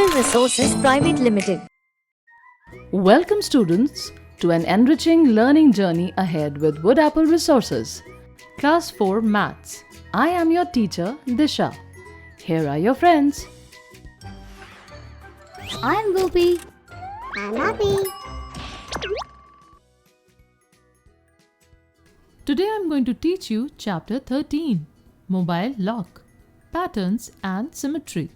Apple Resources Private Limited. Welcome students to an enriching learning journey ahead with Wood Apple Resources. Class 4 Maths. I am your teacher Disha. Here are your friends. I am Gopi. I'm Abhi. Today I am going to teach you Chapter 13, Mobile Lock, Patterns and Symmetry.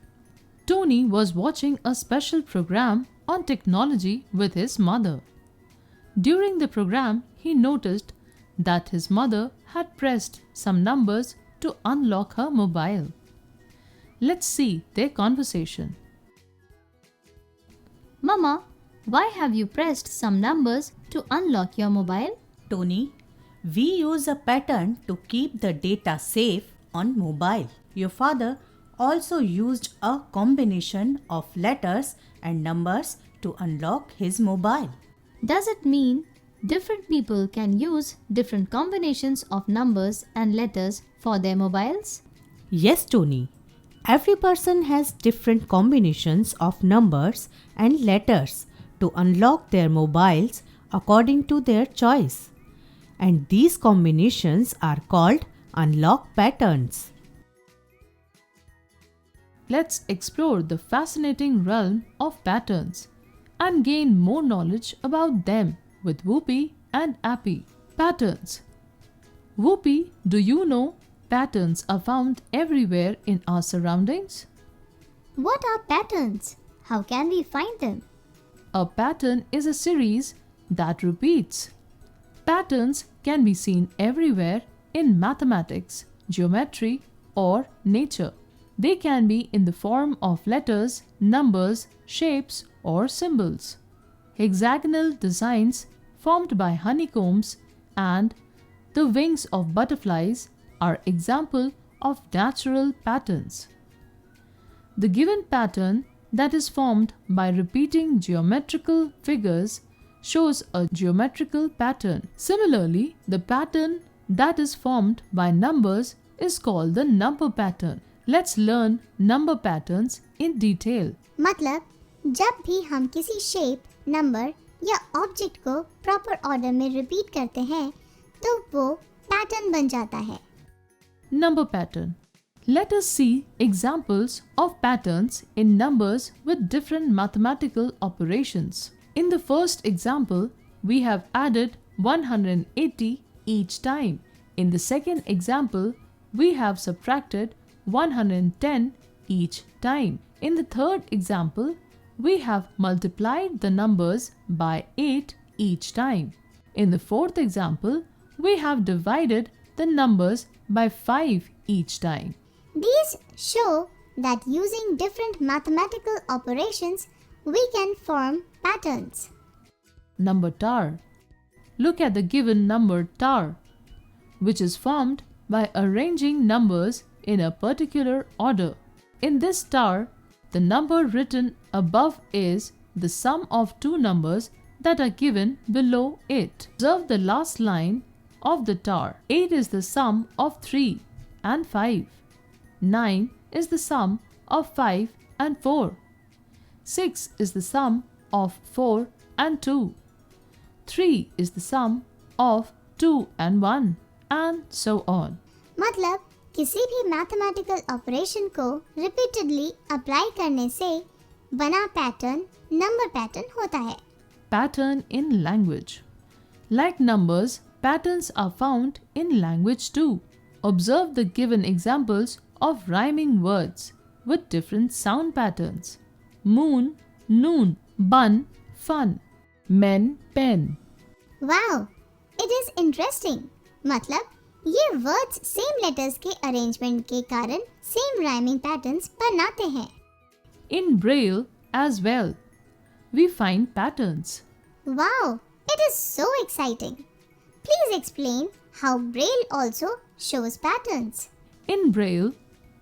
Tony was watching a special program on technology with his mother. During the program, he noticed that his mother had pressed some numbers to unlock her mobile. Let's see their conversation. Mama, why have you pressed some numbers to unlock your mobile? Tony, we use a pattern to keep the data safe on mobile. Your father also used a combination of letters and numbers to unlock his mobile. Does it mean different people can use different combinations of numbers and letters for their mobiles? Yes, Tony. Every person has different combinations of numbers and letters to unlock their mobiles according to their choice. And these combinations are called unlock patterns. Let's explore the fascinating realm of patterns and gain more knowledge about them with Whoopi and Appy. Patterns. Whoopi, do you know patterns are found everywhere in our surroundings? What are patterns? How can we find them? A pattern is a series that repeats. Patterns can be seen everywhere in mathematics, geometry, or nature. They can be in the form of letters, numbers, shapes, or symbols. Hexagonal designs formed by honeycombs and the wings of butterflies are examples of natural patterns. The given pattern that is formed by repeating geometrical figures shows a geometrical pattern. Similarly, the pattern that is formed by numbers is called the number pattern. Let's learn number patterns in detail. मतलब जब भी हम किसी shape, number या object को proper order में repeat करते हैं तो वो पैटर्न बन जाता है. Number pattern. Let us see examples of patterns in numbers with different mathematical operations. In the first example, we have added 180 each time. In the second example, we have subtracted 110 each time. In the third example, we have multiplied the numbers by 8 each time. In the fourth example, we have divided the numbers by 5 each time. These show that using different mathematical operations we can form patterns. Number tower. Look at the given number tower, which is formed by arranging numbers in a particular order. In this tower, the number written above is the sum of two numbers that are given below it. Observe the last line of the tower. 8 is the sum of 3 and 5. 9 is the sum of 5 and 4. 6 is the sum of 4 and 2. 3 is the sum of 2 and 1, and so on. मतलब किसी भी mathematical operation को repeatedly apply करने से बना pattern number pattern होता है. Pattern in language. Like numbers, patterns are found in language too. Observe the given examples of rhyming words with different sound patterns. Moon, noon, bun, fun. Men, pen. Wow, it is interesting. मतलब ये words same letters के arrangement के कारण same rhyming patterns बनाते हैं. In Braille as well, we find patterns. Wow, it is so exciting. Please explain how Braille also shows patterns. In Braille,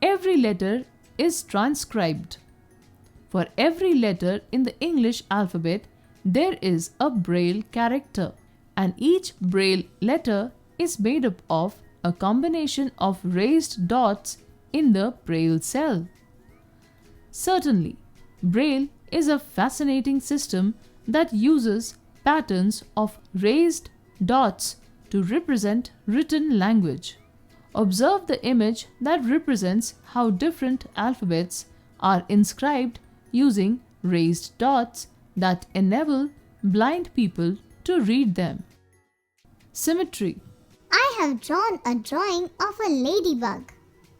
every letter is transcribed. For every letter in the English alphabet, there is a Braille character, and each Braille letter is made up of a combination of raised dots in the Braille cell. Certainly, Braille is a fascinating system that uses patterns of raised dots to represent written language. Observe the image that represents how different alphabets are inscribed using raised dots that enable blind people to read them. Symmetry. I have drawn a drawing of a ladybug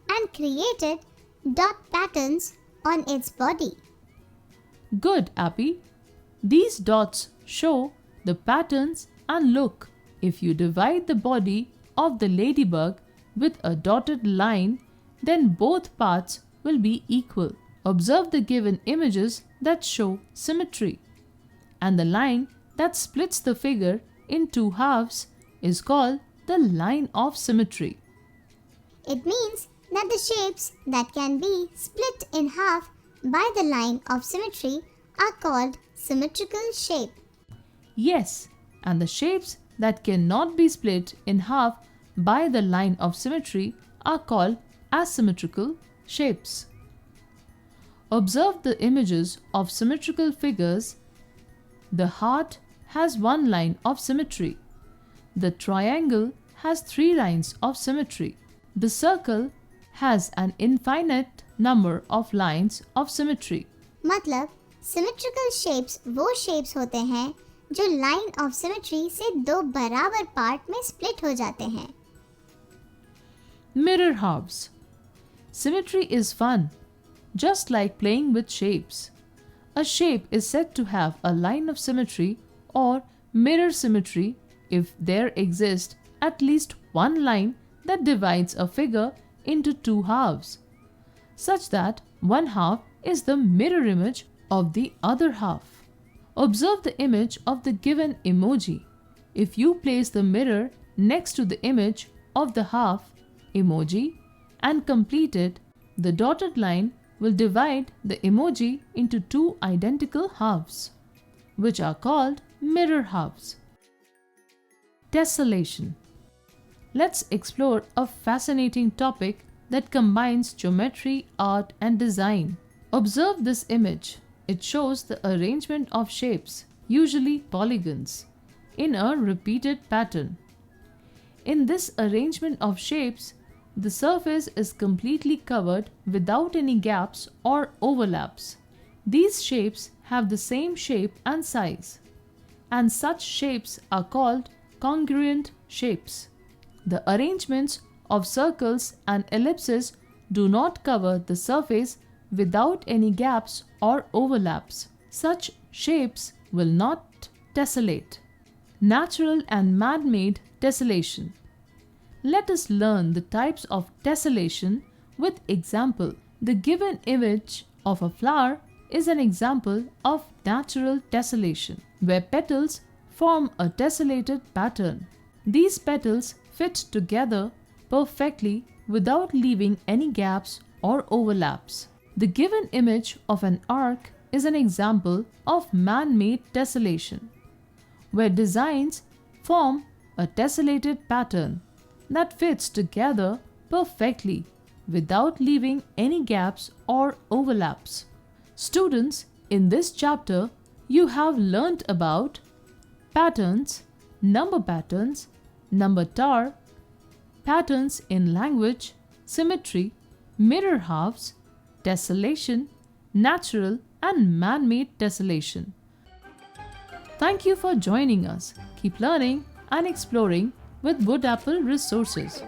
and created dot patterns on its body. Good, Appy. These dots show the patterns and look. If you divide the body of the ladybug with a dotted line, then both parts will be equal. Observe the given images that show symmetry. And the line that splits the figure in two halves is called the line of symmetry. It means that the shapes that can be split in half by the line of symmetry are called symmetrical shape. Yes, and the shapes that cannot be split in half by the line of symmetry are called asymmetrical shapes. Observe the images of symmetrical figures. The heart has one line of symmetry. The triangle has 3 lines of symmetry. The circle has an infinite number of lines of symmetry. मतलब symmetrical shapes वो shapes होते हैं जो line of symmetry से 2 बराबर part में split हो जाते हैं. Mirror halves. Symmetry is fun, just like playing with shapes. A shape is said to have a line of symmetry or mirror symmetry if there exists at least one line that divides a figure into 2 halves, such that one half is the mirror image of the other half. Observe the image of the given emoji. If you place the mirror next to the image of the half emoji and complete it, the dotted line will divide the emoji into 2 identical halves, which are called mirror halves. Tessellation. Let's explore a fascinating topic that combines geometry, art, and design. Observe this image. It shows the arrangement of shapes, usually polygons, in a repeated pattern. In this arrangement of shapes, the surface is completely covered without any gaps or overlaps. These shapes have the same shape and size, and such shapes are called congruent shapes. The arrangements of circles and ellipses do not cover the surface without any gaps or overlaps. Such shapes will not tessellate. Natural and man-made tessellation. Let us learn the types of tessellation with example. The given image of a flower is an example of natural tessellation, where petals form a tessellated pattern. These petals fit together perfectly without leaving any gaps or overlaps. The given image of an arc is an example of man-made tessellation, where designs form a tessellated pattern that fits together perfectly without leaving any gaps or overlaps. Students, in this chapter, you have learnt about patterns, number tower, patterns in language, symmetry, mirror halves, tessellation, natural and man-made tessellation. Thank you for joining us. Keep learning and exploring with Wood Apple Resources.